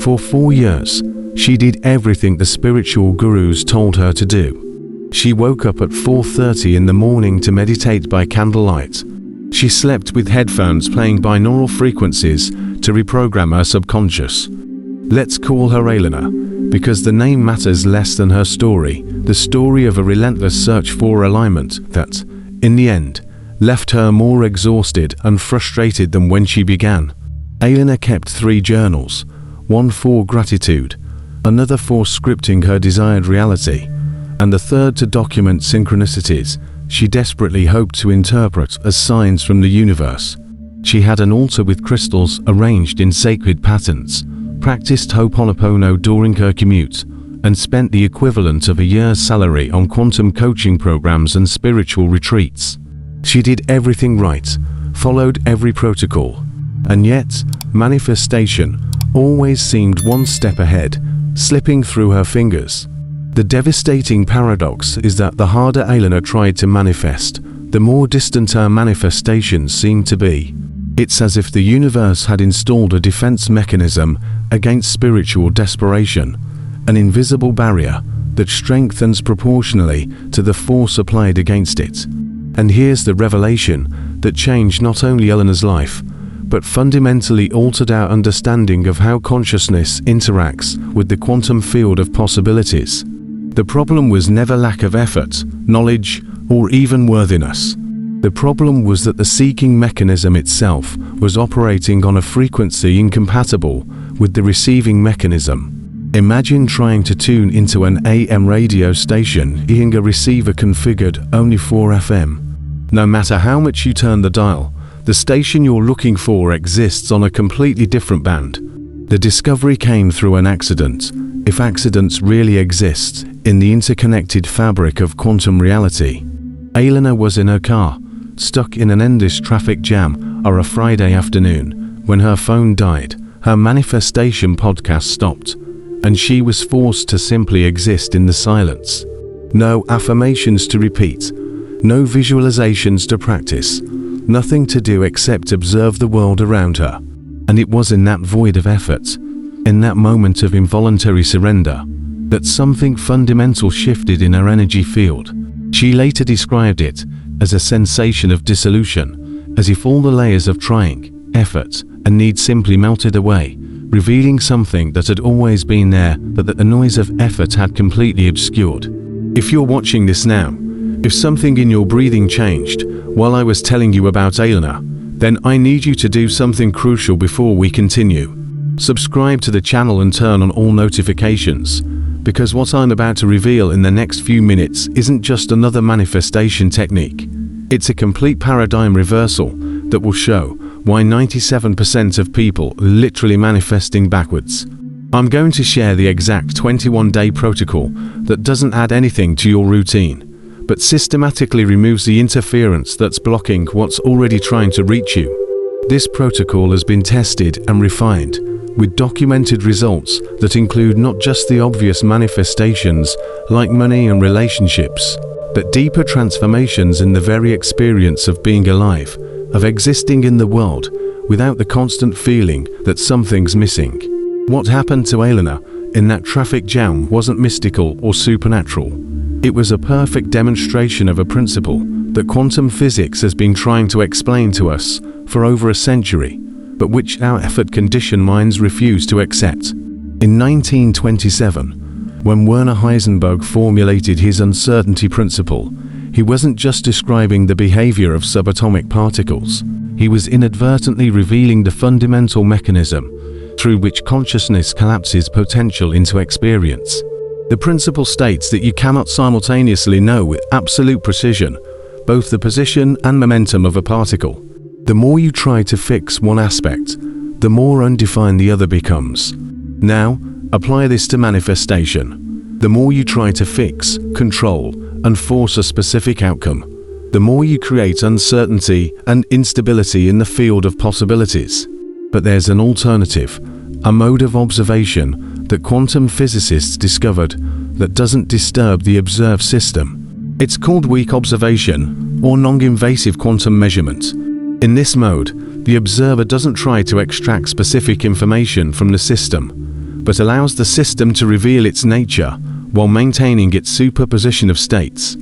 For 4 years, she did everything the spiritual gurus told her to do. She woke up at 4:30 in the morning to meditate by candlelight. She slept with headphones playing binaural frequencies to reprogram her subconscious. Let's call her Elena, because the name matters less than her story, the story of a relentless search for alignment that, in the end, left her more exhausted and frustrated than when she began. Elena kept 3 journals, one for gratitude, another for scripting her desired reality, and the third to document synchronicities she desperately hoped to interpret as signs from the universe. She had an altar with crystals arranged in sacred patterns, practiced Ho'oponopono during her commute, and spent the equivalent of a year's salary on quantum coaching programs and spiritual retreats. She did everything right, followed every protocol, and yet manifestation always seemed one step ahead, slipping through her fingers. The devastating paradox is that the harder Elena tried to manifest, the more distant her manifestations seemed to be. It's as if the universe had installed a defense mechanism against spiritual desperation, an invisible barrier that strengthens proportionally to the force applied against it. And here's the revelation that changed not only Elena's life, but fundamentally altered our understanding of how consciousness interacts with the quantum field of possibilities. The problem was never lack of effort, knowledge, or even worthiness. The problem was that the seeking mechanism itself was operating on a frequency incompatible with the receiving mechanism. Imagine trying to tune into an AM radio station hearing a receiver configured only for FM. No matter how much you turn the dial, the station you're looking for exists on a completely different band. The discovery came through an accident, if accidents really exist, in the interconnected fabric of quantum reality. Elena was in her car, stuck in an endless traffic jam on a Friday afternoon, when her phone died, her manifestation podcast stopped, and she was forced to simply exist in the silence. No affirmations to repeat, no visualizations to practice, nothing to do except observe the world around her. And it was in that void of effort, in that moment of involuntary surrender, that something fundamental shifted in her energy field. She later described it as a sensation of dissolution, as if all the layers of trying, effort, and need simply melted away, revealing something that had always been there but that the noise of effort had completely obscured. If you're watching this now, if something in your breathing changed while I was telling you about Elena, then I need you to do something crucial before we continue. Subscribe to the channel and turn on all notifications, because what I'm about to reveal in the next few minutes isn't just another manifestation technique. It's a complete paradigm reversal that will show why 97% of people are literally manifesting backwards. I'm going to share the exact 21-day protocol that doesn't add anything to your routine, but systematically removes the interference that's blocking what's already trying to reach you. This protocol has been tested and refined, with documented results that include not just the obvious manifestations like money and relationships, but deeper transformations in the very experience of being alive, of existing in the world without the constant feeling that something's missing. What happened to Elena in that traffic jam wasn't mystical or supernatural. It was a perfect demonstration of a principle that quantum physics has been trying to explain to us for over a century, but which our effort-conditioned minds refuse to accept. In 1927, when Werner Heisenberg formulated his uncertainty principle, he wasn't just describing the behavior of subatomic particles, he was inadvertently revealing the fundamental mechanism through which consciousness collapses potential into experience. The principle states that you cannot simultaneously know with absolute precision both the position and momentum of a particle. The more you try to fix one aspect, the more undefined the other becomes. Now, apply this to manifestation. The more you try to fix, control, and force a specific outcome, the more you create uncertainty and instability in the field of possibilities. But there's an alternative, a mode of observation that quantum physicists discovered that doesn't disturb the observed system. It's called weak observation, or non-invasive quantum measurement. In this mode, the observer doesn't try to extract specific information from the system, but allows the system to reveal its nature while maintaining its superposition of states.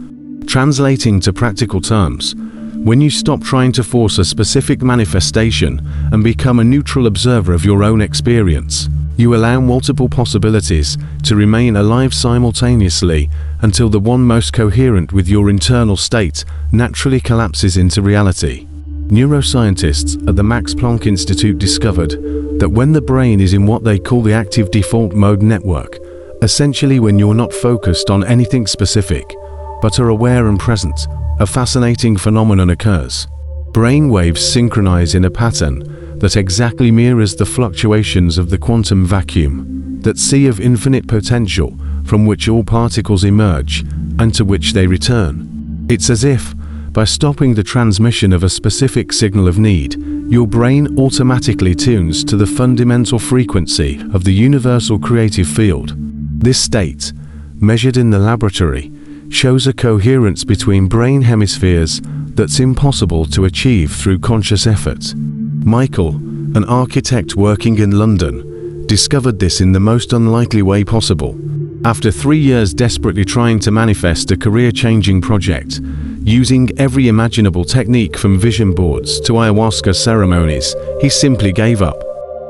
Translating to practical terms, when you stop trying to force a specific manifestation and become a neutral observer of your own experience, you allow multiple possibilities to remain alive simultaneously until the one most coherent with your internal state naturally collapses into reality. Neuroscientists at the Max Planck Institute discovered that when the brain is in what they call the active default mode network, essentially when you're not focused on anything specific, but are aware and present, a fascinating phenomenon occurs. Brain waves synchronize in a pattern that exactly mirrors the fluctuations of the quantum vacuum, that sea of infinite potential from which all particles emerge and to which they return. It's as if, by stopping the transmission of a specific signal of need, your brain automatically tunes to the fundamental frequency of the universal creative field. This state, measured in the laboratory, shows a coherence between brain hemispheres that's impossible to achieve through conscious effort. Michael, an architect working in London, discovered this in the most unlikely way possible. After 3 years desperately trying to manifest a career-changing project, using every imaginable technique from vision boards to ayahuasca ceremonies, he simply gave up.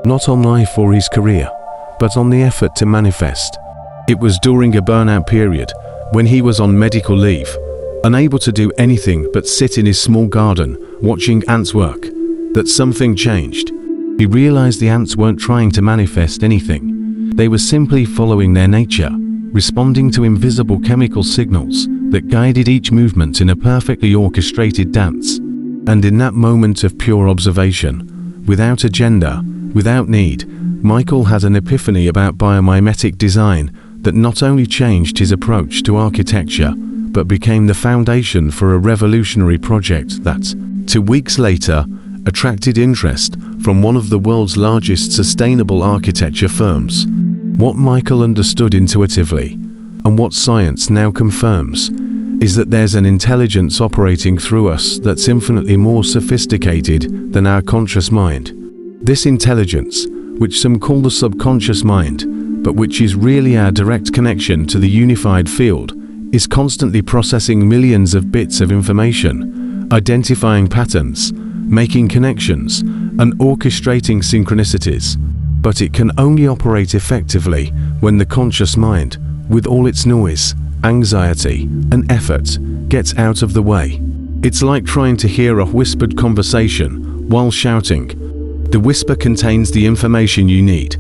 Not on life or his career, but on the effort to manifest. It was during a burnout period, when he was on medical leave, unable to do anything but sit in his small garden, watching ants work, that something changed. He realized the ants weren't trying to manifest anything. They were simply following their nature, responding to invisible chemical signals that guided each movement in a perfectly orchestrated dance. And in that moment of pure observation, without agenda, without need, Michael had an epiphany about biomimetic design that not only changed his approach to architecture, but became the foundation for a revolutionary project that, 2 weeks later, attracted interest from one of the world's largest sustainable architecture firms. What Michael understood intuitively, and what science now confirms, is that there's an intelligence operating through us that's infinitely more sophisticated than our conscious mind. This intelligence, which some call the subconscious mind, but which is really our direct connection to the unified field, is constantly processing millions of bits of information, identifying patterns, making connections, and orchestrating synchronicities. But it can only operate effectively when the conscious mind, with all its noise, anxiety, and effort, gets out of the way. It's like trying to hear a whispered conversation while shouting. The whisper contains the information you need,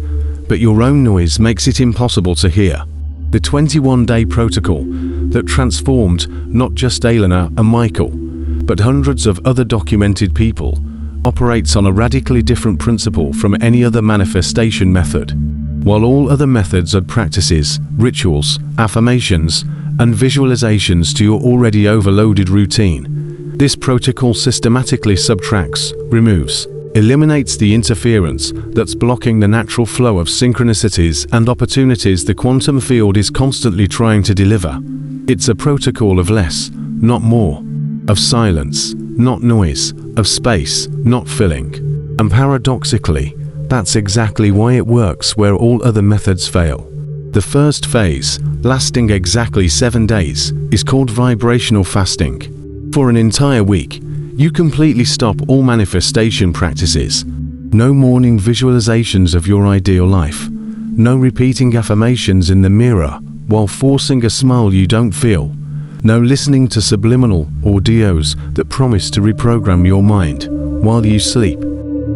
but your own noise makes it impossible to hear. The 21-day protocol that transformed not just Elena and Michael, but hundreds of other documented people, operates on a radically different principle from any other manifestation method. While all other methods add practices, rituals, affirmations, and visualizations to your already overloaded routine, this protocol systematically subtracts, removes, eliminates the interference that's blocking the natural flow of synchronicities and opportunities the quantum field is constantly trying to deliver. It's a protocol of less, not more, of silence, not noise, of space, not filling. And paradoxically, that's exactly why it works where all other methods fail. The first phase, lasting exactly 7 days, is called vibrational fasting. For an entire week, you completely stop all manifestation practices. No morning visualizations of your ideal life. No repeating affirmations in the mirror while forcing a smile you don't feel. No listening to subliminal audios that promise to reprogram your mind while you sleep.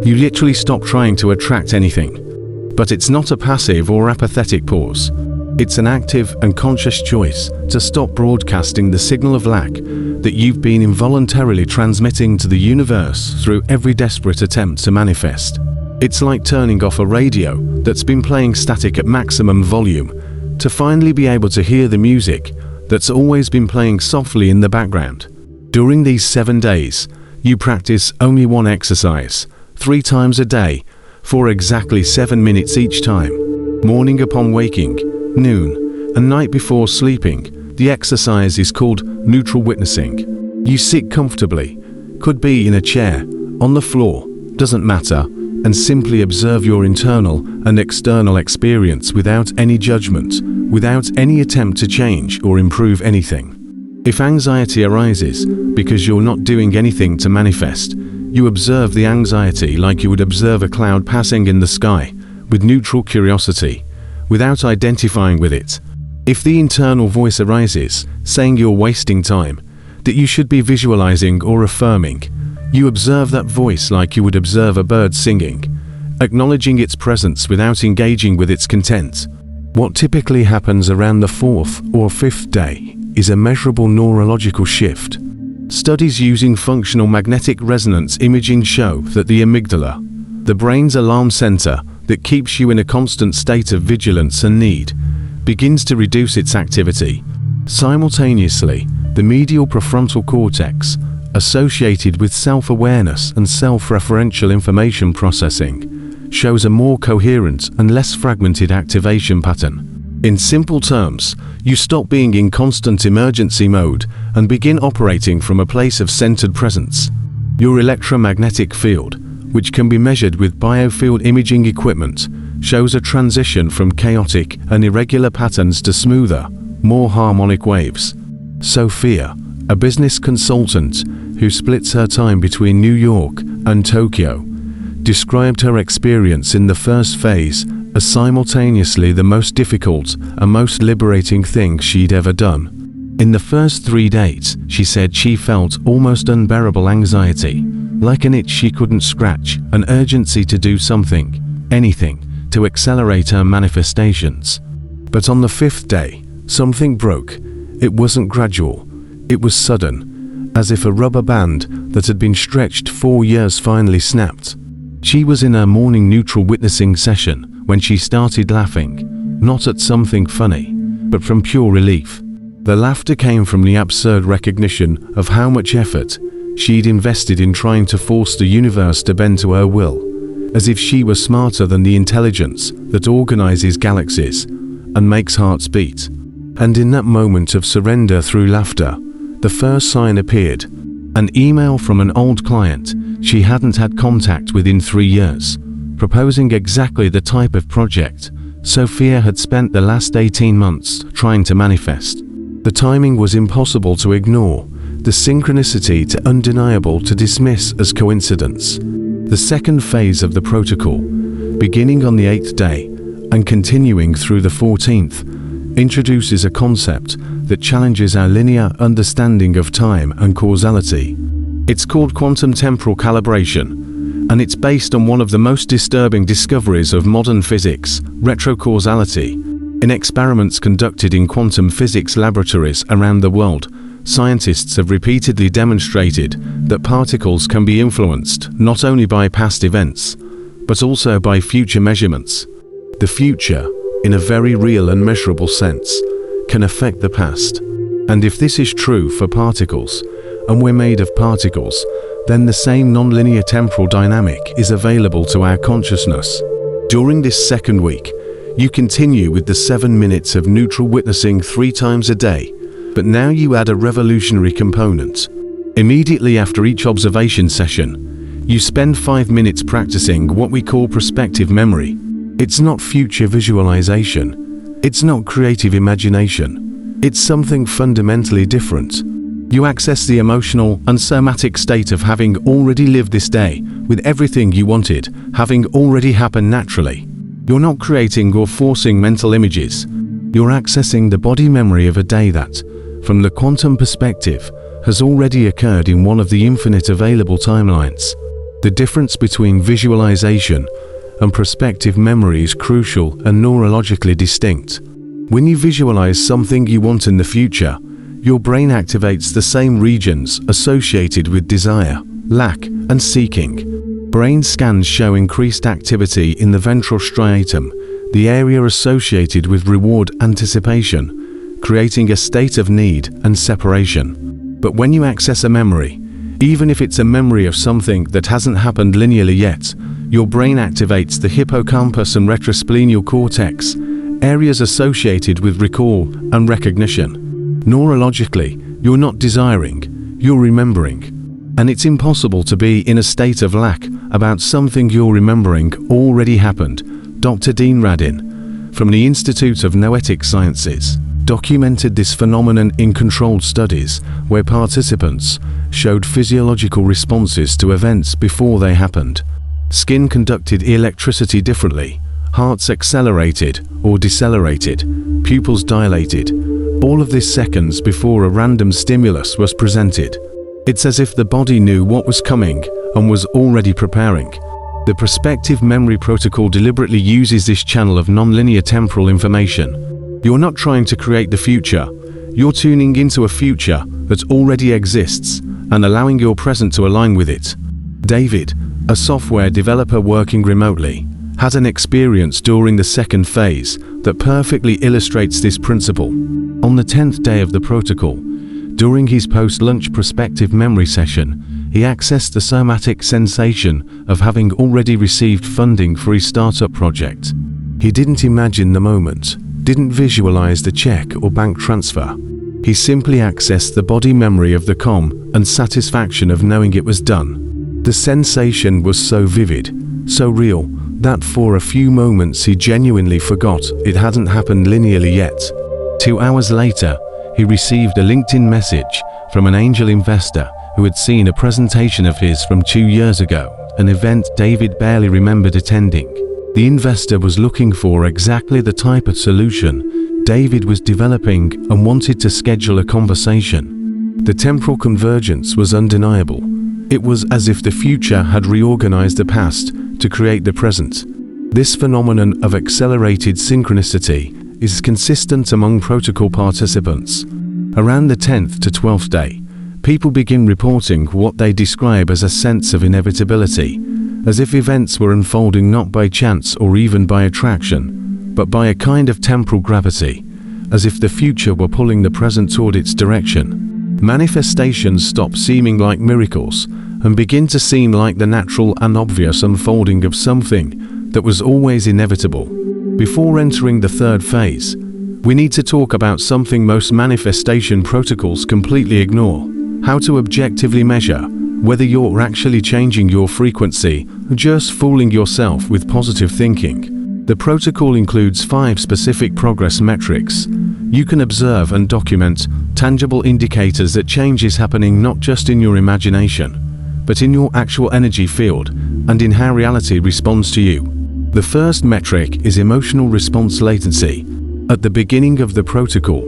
You literally stop trying to attract anything. But it's not a passive or apathetic pause. It's an active and conscious choice to stop broadcasting the signal of lack that you've been involuntarily transmitting to the universe through every desperate attempt to manifest. It's like turning off a radio that's been playing static at maximum volume to finally be able to hear the music that's always been playing softly in the background. During these 7 days, you practice only one exercise, 3 times a day, for exactly 7 minutes each time. Morning upon waking, noon, and night before sleeping. The exercise is called neutral witnessing. You sit comfortably, could be in a chair, on the floor, doesn't matter, and simply observe your internal and external experience without any judgment, without any attempt to change or improve anything. If anxiety arises because you're not doing anything to manifest, you observe the anxiety like you would observe a cloud passing in the sky, with neutral curiosity, without identifying with it. If the internal voice arises, saying you're wasting time, that you should be visualizing or affirming, you observe that voice like you would observe a bird singing, acknowledging its presence without engaging with its content. What typically happens around the 4th or 5th day is a measurable neurological shift. Studies using functional magnetic resonance imaging show that the amygdala, the brain's alarm center that keeps you in a constant state of vigilance and need, begins to reduce its activity. Simultaneously, the medial prefrontal cortex, associated with self-awareness and self-referential information processing, shows a more coherent and less fragmented activation pattern. In simple terms, you stop being in constant emergency mode and begin operating from a place of centered presence. Your electromagnetic field, which can be measured with biofield imaging equipment, shows a transition from chaotic and irregular patterns to smoother, more harmonic waves. Sophia, a business consultant who splits her time between New York and Tokyo, described her experience in the first phase as simultaneously the most difficult and most liberating thing she'd ever done. In the first 3 days, she said she felt almost unbearable anxiety, like an itch she couldn't scratch, an urgency to do something, anything, to accelerate her manifestations. But on the 5th day, something broke. It wasn't gradual, it was sudden, as if a rubber band that had been stretched 4 years finally snapped. She was in her morning neutral witnessing session when she started laughing, not at something funny, but from pure relief. The laughter came from the absurd recognition of how much effort she'd invested in trying to force the universe to bend to her will, as if she were smarter than the intelligence that organizes galaxies and makes hearts beat. And in that moment of surrender through laughter, the first sign appeared, an email from an old client she hadn't had contact with in 3 years, proposing exactly the type of project Sophia had spent the last 18 months trying to manifest. The timing was impossible to ignore, the synchronicity too undeniable to dismiss as coincidence. The second phase of the protocol, beginning on the 8th day and continuing through the 14th, introduces a concept that challenges our linear understanding of time and causality. It's called quantum temporal calibration, and it's based on one of the most disturbing discoveries of modern physics, retrocausality. In experiments conducted in quantum physics laboratories around the world, scientists have repeatedly demonstrated that particles can be influenced not only by past events, but also by future measurements. The future, in a very real and measurable sense, can affect the past. And if this is true for particles, and we're made of particles, then the same nonlinear temporal dynamic is available to our consciousness. During this second week, you continue with the 7 minutes of neutral witnessing 3 times a day, but now you add a revolutionary component. Immediately after each observation session, you spend 5 minutes practicing what we call prospective memory. It's not future visualization. It's not creative imagination. It's something fundamentally different. You access the emotional and somatic state of having already lived this day with everything you wanted, having already happened naturally. You're not creating or forcing mental images. You're accessing the body memory of a day that, from the quantum perspective, has already occurred in one of the infinite available timelines. The difference between visualization and prospective memory is crucial and neurologically distinct. When you visualize something you want in the future, your brain activates the same regions associated with desire, lack, and seeking. Brain scans show increased activity in the ventral striatum, the area associated with reward anticipation, creating a state of need and separation. But when you access a memory, even if it's a memory of something that hasn't happened linearly yet, your brain activates the hippocampus and retrosplenial cortex, areas associated with recall and recognition. Neurologically, you're not desiring, you're remembering. And it's impossible to be in a state of lack about something you're remembering already happened. Dr. Dean Radin, from the Institute of Noetic Sciences, documented this phenomenon in controlled studies where participants showed physiological responses to events before they happened. Skin conducted electricity differently, hearts accelerated or decelerated, pupils dilated, all of this seconds before a random stimulus was presented. It's as if the body knew what was coming and was already preparing. The prospective memory protocol deliberately uses this channel of nonlinear temporal information. You're not trying to create the future, you're tuning into a future that already exists and allowing your present to align with it. David, a software developer working remotely, had an experience during the second phase that perfectly illustrates this principle. On the 10th day of the protocol, during his post-lunch prospective memory session, he accessed the somatic sensation of having already received funding for his startup project. He didn't imagine the moment, didn't visualize the check or bank transfer. He simply accessed the body memory of the calm and satisfaction of knowing it was done. The sensation was so vivid, so real, that for a few moments he genuinely forgot it hadn't happened linearly yet. 2 hours later, he received a LinkedIn message from an angel investor who had seen a presentation of his from 2 years ago, an event David barely remembered attending. The investor was looking for exactly the type of solution David was developing and wanted to schedule a conversation. The temporal convergence was undeniable. It was as if the future had reorganized the past to create the present. This phenomenon of accelerated synchronicity is consistent among protocol participants. Around the 10th to 12th day, people begin reporting what they describe as a sense of inevitability, as if events were unfolding not by chance or even by attraction, but by a kind of temporal gravity, as if the future were pulling the present toward its direction. Manifestations stop seeming like miracles and begin to seem like the natural and obvious unfolding of something that was always inevitable. Before entering the third phase, we need to talk about something most manifestation protocols completely ignore: how to objectively measure whether you're actually changing your frequency or just fooling yourself with positive thinking. The protocol includes 5 specific progress metrics. You can observe and document tangible indicators that change is happening not just in your imagination, but in your actual energy field and in how reality responds to you. The first metric is emotional response latency. At the beginning of the protocol,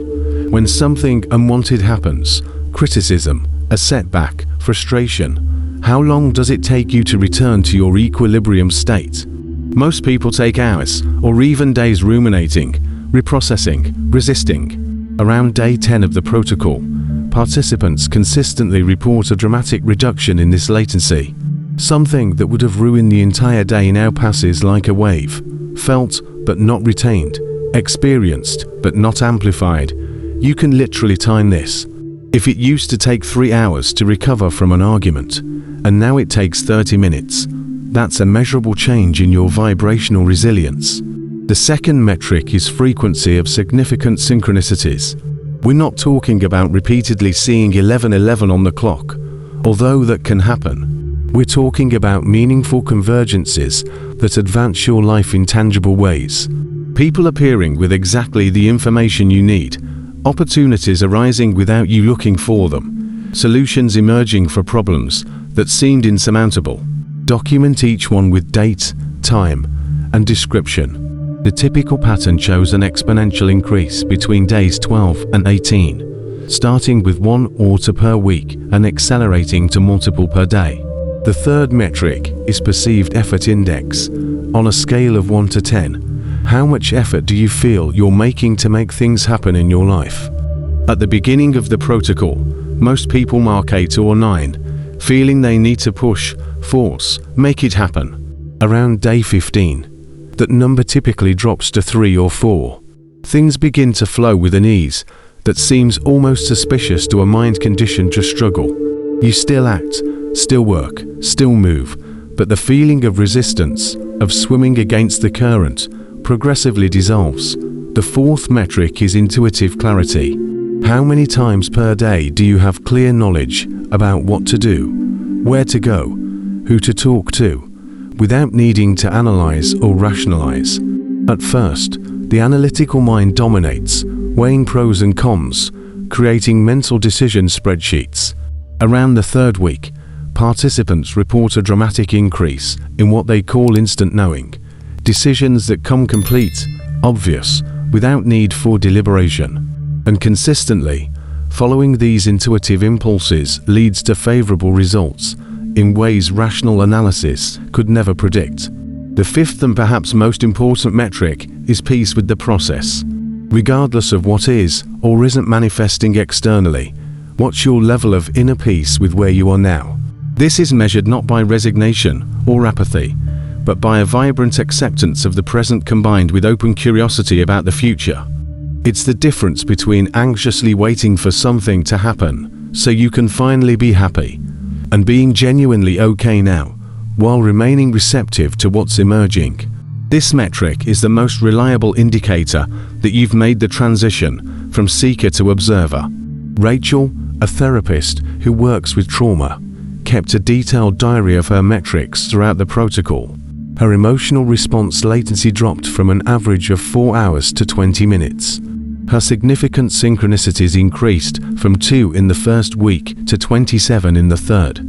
when something unwanted happens, criticism, a setback, frustration, how long does it take you to return to your equilibrium state? Most people take hours or even days ruminating, reprocessing, resisting. Around day 10 of the protocol, participants consistently report a dramatic reduction in this latency. Something that would have ruined the entire day now passes like a wave, felt but not retained, experienced but not amplified. You can literally time this. If it used to take 3 hours to recover from an argument, and now it takes 30 minutes, that's a measurable change in your vibrational resilience. The second metric is frequency of significant synchronicities. We're not talking about repeatedly seeing 11:11 on the clock, although that can happen. We're talking about meaningful convergences that advance your life in tangible ways. People appearing with exactly the information you need, opportunities arising without you looking for them, solutions emerging for problems that seemed insurmountable. Document each one with date, time, and description. The typical pattern shows an exponential increase between days 12 and 18, starting with 1 order per week and accelerating to multiple per day. The third metric is perceived effort index. On a scale of 1 to 10, how much effort do you feel you're making to make things happen in your life? At the beginning of the protocol, most people mark 8 or 9, feeling they need to push, force, make it happen. Around day 15, that number typically drops to 3 or 4. Things begin to flow with an ease that seems almost suspicious to a mind conditioned to struggle. You still act, still work, still move, but the feeling of resistance, of swimming against the current, progressively dissolves. The fourth metric is intuitive clarity. How many times per day do you have clear knowledge about what to do, where to go, who to talk to, without needing to analyze or rationalize. At first, the analytical mind dominates, weighing pros and cons, creating mental decision spreadsheets. Around the third week, participants report a dramatic increase in what they call instant knowing, decisions that come complete, obvious, without need for deliberation. And consistently, following these intuitive impulses leads to favorable results in ways rational analysis could never predict. The fifth and perhaps most important metric is peace with the process. Regardless of what is or isn't manifesting externally, what's your level of inner peace with where you are now? This is measured not by resignation or apathy, but by a vibrant acceptance of the present combined with open curiosity about the future. It's the difference between anxiously waiting for something to happen so you can finally be happy, and being genuinely okay now, while remaining receptive to what's emerging. This metric is the most reliable indicator that you've made the transition from seeker to observer. Rachel, a therapist who works with trauma, kept a detailed diary of her metrics throughout the protocol. Her emotional response latency dropped from an average of 4 hours to 20 minutes. Her significant synchronicities increased from 2 in the first week to 27 in the third.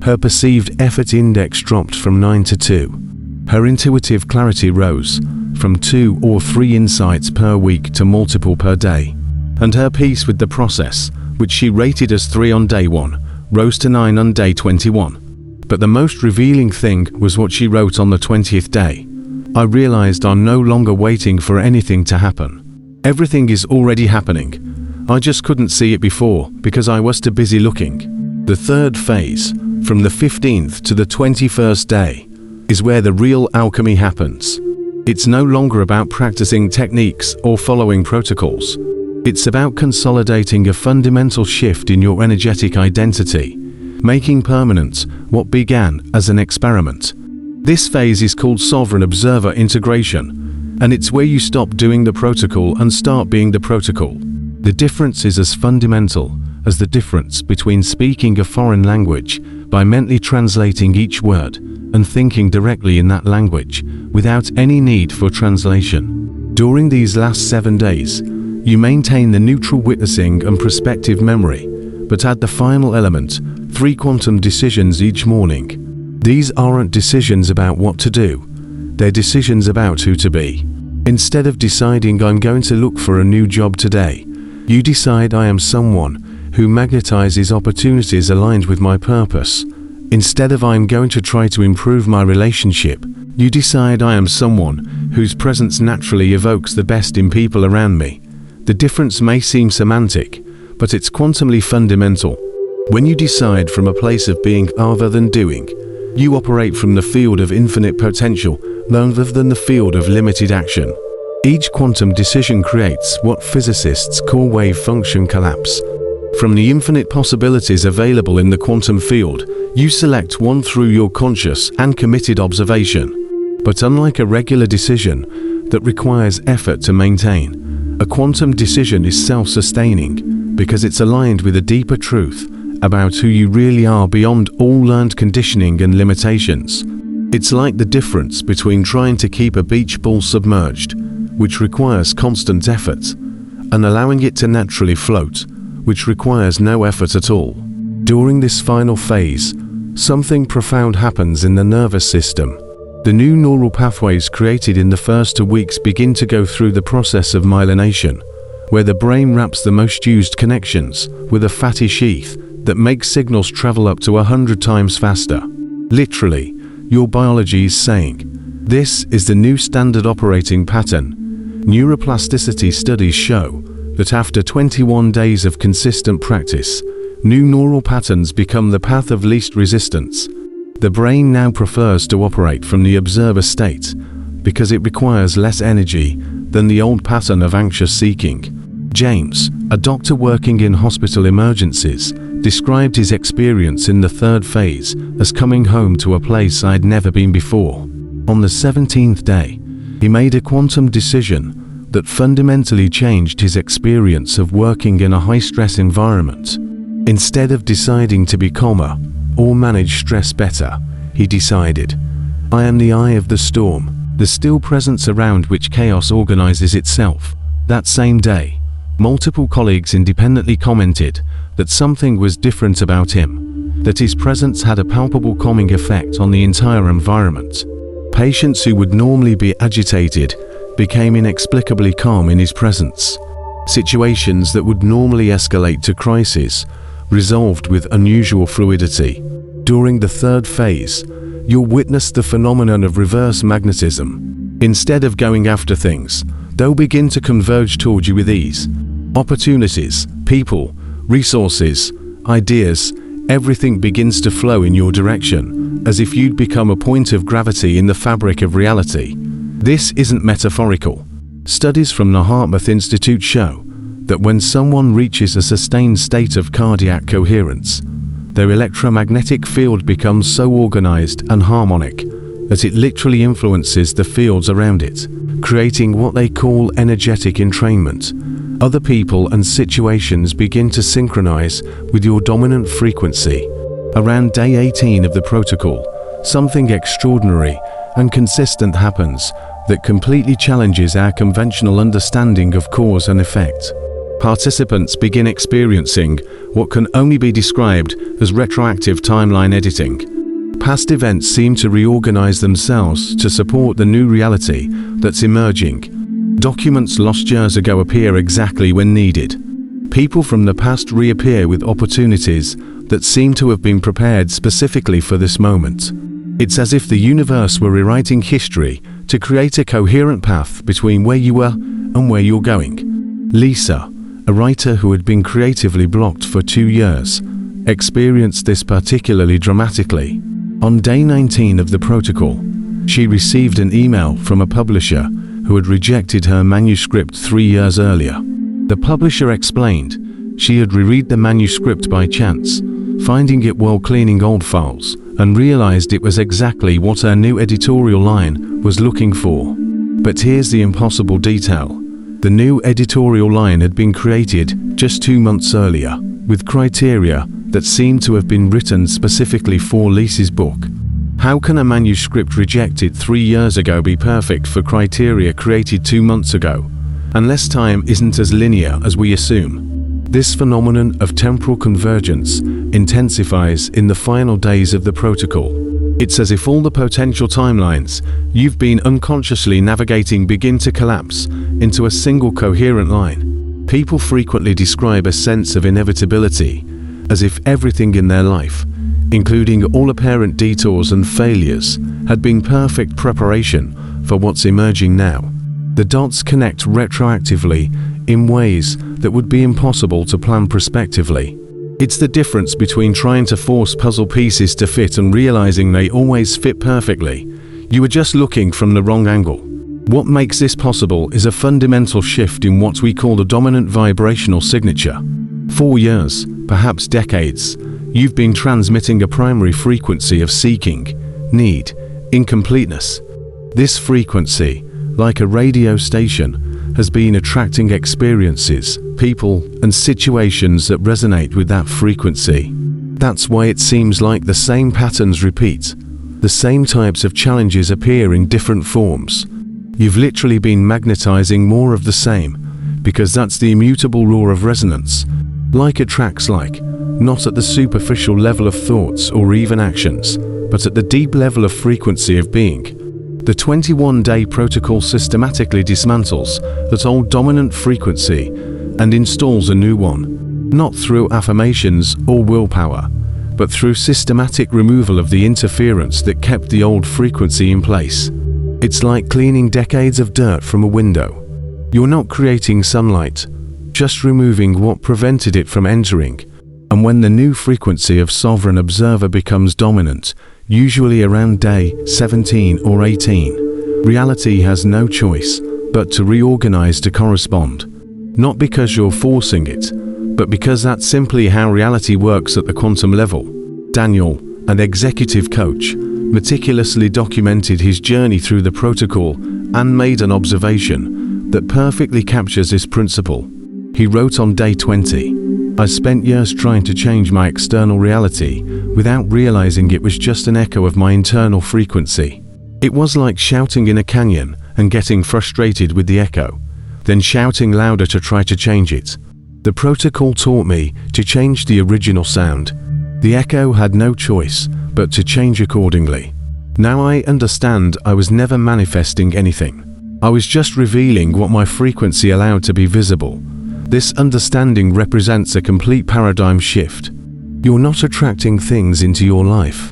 Her perceived effort index dropped from 9 to 2. Her intuitive clarity rose from 2 or 3 insights per week to multiple per day. And her peace with the process, which she rated as 3 on day 1, rose to 9 on day 21. But the most revealing thing was what she wrote on the 20th day. I realized I'm no longer waiting for anything to happen. Everything is already happening. I just couldn't see it before because I was too busy looking. The third phase, from the 15th to the 21st day, is where the real alchemy happens. It's no longer about practicing techniques or following protocols. It's about consolidating a fundamental shift in your energetic identity, making permanent what began as an experiment. This phase is called Sovereign Observer Integration, and it's where you stop doing the protocol and start being the protocol. The difference is as fundamental as the difference between speaking a foreign language by mentally translating each word and thinking directly in that language without any need for translation. During these last 7 days, you maintain the neutral witnessing and prospective memory, but add the final element, 3 quantum decisions each morning. These aren't decisions about what to do, they're decisions about who to be. Instead of deciding I'm going to look for a new job today, you decide I am someone who magnetizes opportunities aligned with my purpose. Instead of I'm going to try to improve my relationship, you decide I am someone whose presence naturally evokes the best in people around me. The difference may seem semantic, but it's quantumly fundamental. When you decide from a place of being other than doing, you operate from the field of infinite potential rather than the field of limited action. Each quantum decision creates what physicists call wave function collapse. From the infinite possibilities available in the quantum field, you select one through your conscious and committed observation. But unlike a regular decision that requires effort to maintain, a quantum decision is self-sustaining because it's aligned with a deeper truth about who you really are beyond all learned conditioning and limitations. It's like the difference between trying to keep a beach ball submerged, which requires constant effort, and allowing it to naturally float, which requires no effort at all. During this final phase, something profound happens in the nervous system. The new neural pathways created in the first 2 weeks begin to go through the process of myelination, where the brain wraps the most used connections with a fatty sheath that makes signals travel up to 100 times faster. Literally, your biology is saying, this is the new standard operating pattern. Neuroplasticity studies show that after 21 days of consistent practice, new neural patterns become the path of least resistance. The brain now prefers to operate from the observer state because it requires less energy than the old pattern of anxious seeking. James, a doctor working in hospital emergencies, described his experience in the third phase as coming home to a place I'd never been before. On the 17th day, he made a quantum decision that fundamentally changed his experience of working in a high-stress environment. Instead of deciding to be calmer or manage stress better, he decided. I am the eye of the storm, the still presence around which chaos organizes itself. That same day, multiple colleagues independently commented that something was different about him, that his presence had a palpable calming effect on the entire environment. Patients who would normally be agitated became inexplicably calm in his presence. Situations that would normally escalate to crisis resolved with unusual fluidity. During the third phase, you'll witness the phenomenon of reverse magnetism. Instead of going after things, they'll begin to converge toward you with ease. Opportunities, people, resources, ideas, everything begins to flow in your direction, as if you'd become a point of gravity in the fabric of reality. This isn't metaphorical. Studies from the Hartmouth Institute show that when someone reaches a sustained state of cardiac coherence, their electromagnetic field becomes so organized and harmonic that it literally influences the fields around it, creating what they call energetic entrainment. Other people and situations begin to synchronize with your dominant frequency. Around day 18 of the protocol, something extraordinary and consistent happens that completely challenges our conventional understanding of cause and effect. Participants begin experiencing what can only be described as retroactive timeline editing. Past events seem to reorganize themselves to support the new reality that's emerging. Documents lost years ago appear exactly when needed. People from the past reappear with opportunities that seem to have been prepared specifically for this moment. It's as if the universe were rewriting history to create a coherent path between where you were and where you're going. Lisa, a writer who had been creatively blocked for 2 years, experienced this particularly dramatically. On day 19 of the protocol, she received an email from a publisher who had rejected her manuscript 3 years earlier. The publisher explained she had reread the manuscript by chance, finding it while cleaning old files, and realized it was exactly what her new editorial line was looking for. But here's the impossible detail. The new editorial line had been created just 2 months earlier, with criteria that seemed to have been written specifically for Lisa's book. How can a manuscript rejected 3 years ago be perfect for criteria created 2 months ago? Unless time isn't as linear as we assume. This phenomenon of temporal convergence intensifies in the final days of the protocol. It's as if all the potential timelines you've been unconsciously navigating begin to collapse into a single coherent line. People frequently describe a sense of inevitability, as if everything in their life, including all apparent detours and failures, had been perfect preparation for what's emerging now. The dots connect retroactively in ways that would be impossible to plan prospectively. It's the difference between trying to force puzzle pieces to fit and realizing they always fit perfectly. You were just looking from the wrong angle. What makes this possible is a fundamental shift in what we call the dominant vibrational signature. 4 years, perhaps decades, you've been transmitting a primary frequency of seeking, need, incompleteness. This frequency, like a radio station, has been attracting experiences, people, and situations that resonate with that frequency. That's why it seems like the same patterns repeat. The same types of challenges appear in different forms. You've literally been magnetizing more of the same, because that's the immutable law of resonance. Like attracts like, not at the superficial level of thoughts or even actions, but at the deep level of frequency of being. The 21-day protocol systematically dismantles that old dominant frequency and installs a new one, not through affirmations or willpower, but through systematic removal of the interference that kept the old frequency in place. It's like cleaning decades of dirt from a window. You're not creating sunlight, just removing what prevented it from entering. And when the new frequency of sovereign observer becomes dominant, usually around day 17 or 18, reality has no choice but to reorganize to correspond. Not because you're forcing it, but because that's simply how reality works at the quantum level. Daniel, an executive coach, meticulously documented his journey through the protocol and made an observation that perfectly captures this principle. He wrote on day 20, I spent years trying to change my external reality without realizing it was just an echo of my internal frequency. It was like shouting in a canyon and getting frustrated with the echo, then shouting louder to try to change it. The protocol taught me to change the original sound. The echo had no choice but to change accordingly. Now I understand I was never manifesting anything. I was just revealing what my frequency allowed to be visible. This understanding represents a complete paradigm shift. You're not attracting things into your life.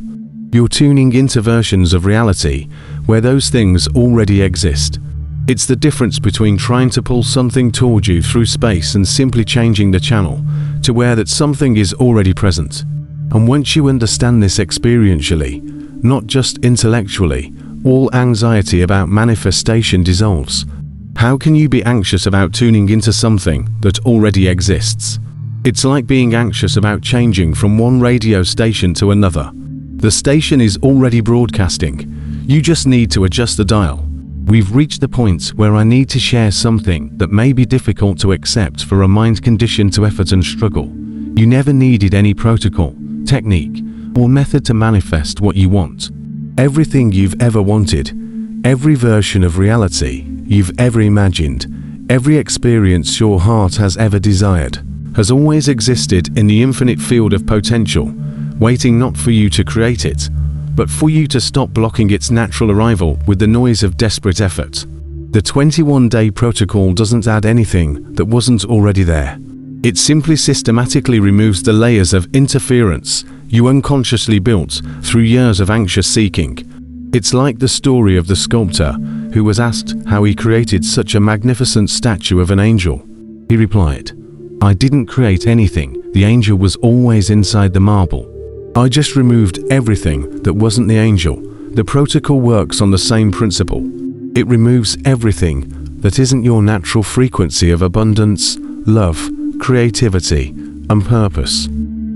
You're tuning into versions of reality where those things already exist. It's the difference between trying to pull something toward you through space and simply changing the channel to where that something is already present. And once you understand this experientially, not just intellectually, all anxiety about manifestation dissolves. How can you be anxious about tuning into something that already exists? It's like being anxious about changing from one radio station to another. The station is already broadcasting. You just need to adjust the dial. We've reached the point where I need to share something that may be difficult to accept for a mind conditioned to effort and struggle. You never needed any protocol, technique, or method to manifest what you want. Everything you've ever wanted, every version of reality you've ever imagined, every experience your heart has ever desired, has always existed in the infinite field of potential, waiting not for you to create it, but for you to stop blocking its natural arrival with the noise of desperate effort. The 21-day protocol doesn't add anything that wasn't already there. It simply systematically removes the layers of interference you unconsciously built through years of anxious seeking. It's like the story of the sculptor who was asked how he created such a magnificent statue of an angel. He replied, "I didn't create anything, the angel was always inside the marble. I just removed everything that wasn't the angel." The protocol works on the same principle. It removes everything that isn't your natural frequency of abundance, love, creativity, and purpose.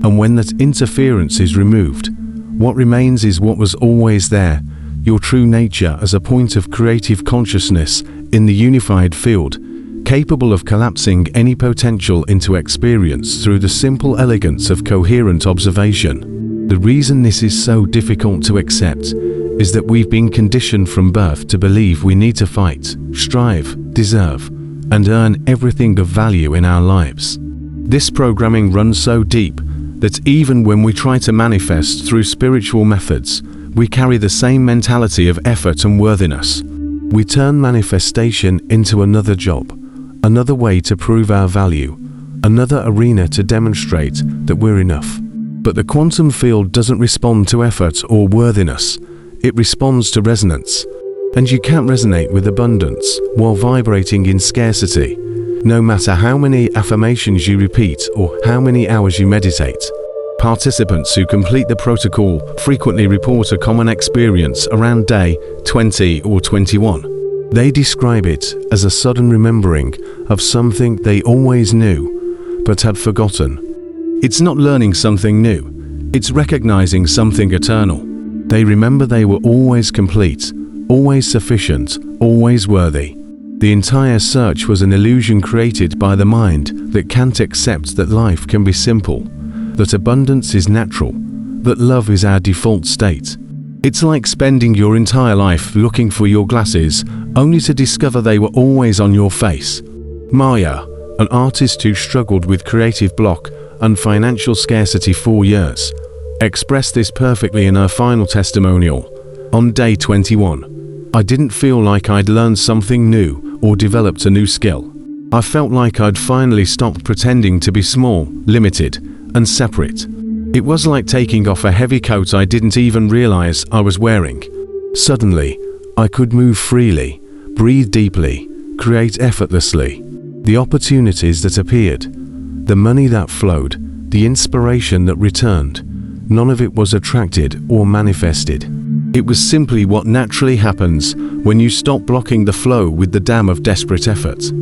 And when that interference is removed, what remains is what was always there, your true nature as a point of creative consciousness in the unified field, capable of collapsing any potential into experience through the simple elegance of coherent observation. The reason this is so difficult to accept is that we've been conditioned from birth to believe we need to fight, strive, deserve, and earn everything of value in our lives. This programming runs so deep that even when we try to manifest through spiritual methods, we carry the same mentality of effort and worthiness. We turn manifestation into another job, another way to prove our value, another arena to demonstrate that we're enough. But the quantum field doesn't respond to effort or worthiness, it responds to resonance. And you can't resonate with abundance while vibrating in scarcity, no matter how many affirmations you repeat or how many hours you meditate. Participants who complete the protocol frequently report a common experience around day 20 or 21. They describe it as a sudden remembering of something they always knew but had forgotten. It's not learning something new, it's recognizing something eternal. They remember they were always complete, always sufficient, always worthy. The entire search was an illusion created by the mind that can't accept that life can be simple, that abundance is natural, that love is our default state. It's like spending your entire life looking for your glasses, only to discover they were always on your face. Maya, an artist who struggled with creative block and financial scarcity for years, expressed this perfectly in her final testimonial. On day 21, "I didn't feel like I'd learned something new or developed a new skill. I felt like I'd finally stopped pretending to be small, limited, and separate. It was like taking off a heavy coat I didn't even realize I was wearing. Suddenly, I could move freely, breathe deeply, create effortlessly. The opportunities that appeared, the money that flowed, the inspiration that returned, none of it was attracted or manifested. It was simply what naturally happens when you stop blocking the flow with the dam of desperate effort."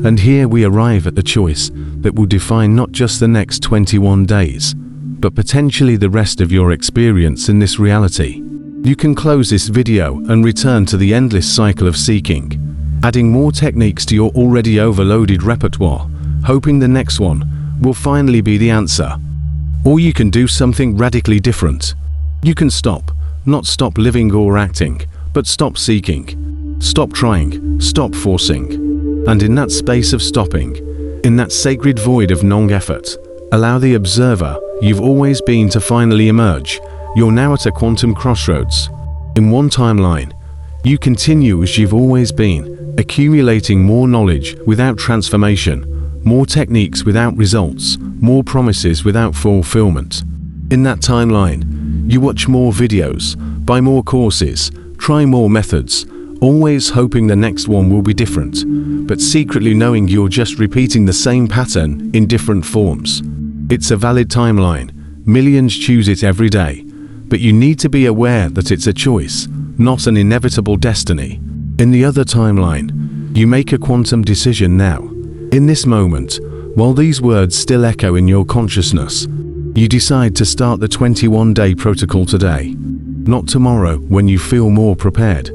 And here we arrive at the choice that will define not just the next 21 days, but potentially the rest of your experience in this reality. You can close this video and return to the endless cycle of seeking, adding more techniques to your already overloaded repertoire, hoping the next one will finally be the answer. Or you can do something radically different. You can stop, not stop living or acting, but stop seeking. Stop trying, stop forcing. And in that space of stopping, in that sacred void of non-effort, allow the observer you've always been to finally emerge. You're now at a quantum crossroads. In one timeline, you continue as you've always been, accumulating more knowledge without transformation, more techniques without results, more promises without fulfillment. In that timeline, you watch more videos, buy more courses, try more methods, always hoping the next one will be different, but secretly knowing you're just repeating the same pattern in different forms. It's a valid timeline. Millions choose it every day, but you need to be aware that it's a choice, not an inevitable destiny. In the other timeline, you make a quantum decision now. In this moment, while these words still echo in your consciousness, you decide to start the 21-day protocol today. Not tomorrow when you feel more prepared.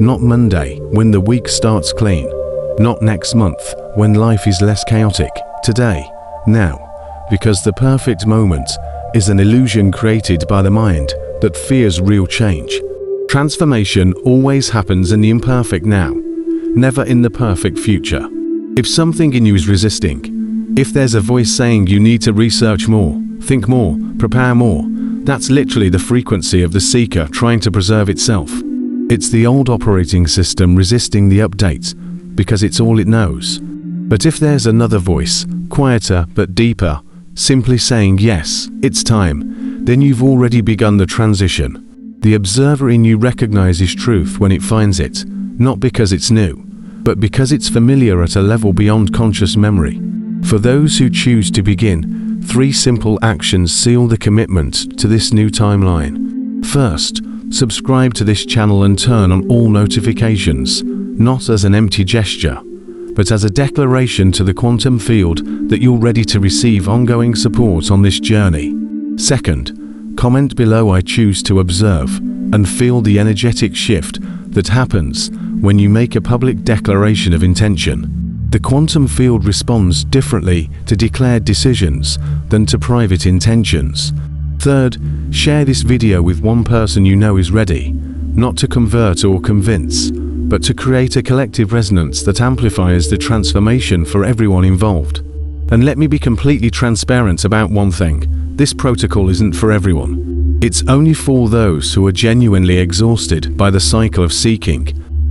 Not Monday when the week starts clean. Not next month when life is less chaotic. Today, now. Because the perfect moment is an illusion created by the mind that fears real change. Transformation always happens in the imperfect now, never in the perfect future. If something in you is resisting, if there's a voice saying you need to research more, think more, prepare more, that's literally the frequency of the seeker trying to preserve itself. It's the old operating system resisting the updates because it's all it knows. But if there's another voice, quieter but deeper, simply saying yes, it's time, then you've already begun the transition. The observer in you recognizes truth when it finds it, not because it's new, but because it's familiar at a level beyond conscious memory. For those who choose to begin, 3 simple actions seal the commitment to this new timeline. First, subscribe to this channel and turn on all notifications, not as an empty gesture, but as a declaration to the quantum field that you're ready to receive ongoing support on this journey. Second, comment below "I choose to observe" and feel the energetic shift that happens when you make a public declaration of intention. The quantum field responds differently to declared decisions than to private intentions. Third, share this video with one person you know is ready, not to convert or convince, but to create a collective resonance that amplifies the transformation for everyone involved. And let me be completely transparent about one thing: this protocol isn't for everyone. It's only for those who are genuinely exhausted by the cycle of seeking.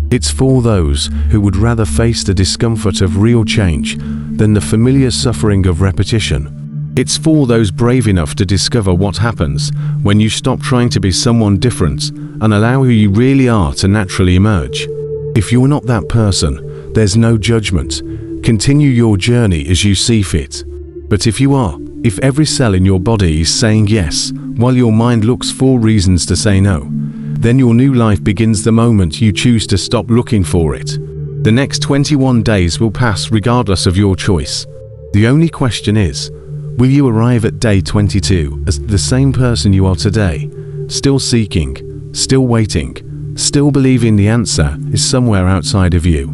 It's for those who would rather face the discomfort of real change than the familiar suffering of repetition. It's for those brave enough to discover what happens when you stop trying to be someone different and allow who you really are to naturally emerge. If you're not that person, there's no judgment. Continue your journey as you see fit. But if you are, if every cell in your body is saying yes, while your mind looks for reasons to say no, then your new life begins the moment you choose to stop looking for it. The next 21 days will pass regardless of your choice. The only question is, will you arrive at day 22 as the same person you are today, still seeking, still waiting, still believing the answer is somewhere outside of you?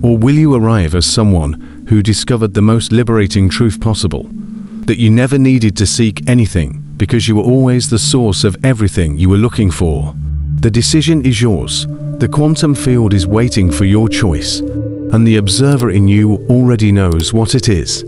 Or will you arrive as someone who discovered the most liberating truth possible, that you never needed to seek anything because you were always the source of everything you were looking for? The decision is yours. The quantum field is waiting for your choice, and the observer in you already knows what it is.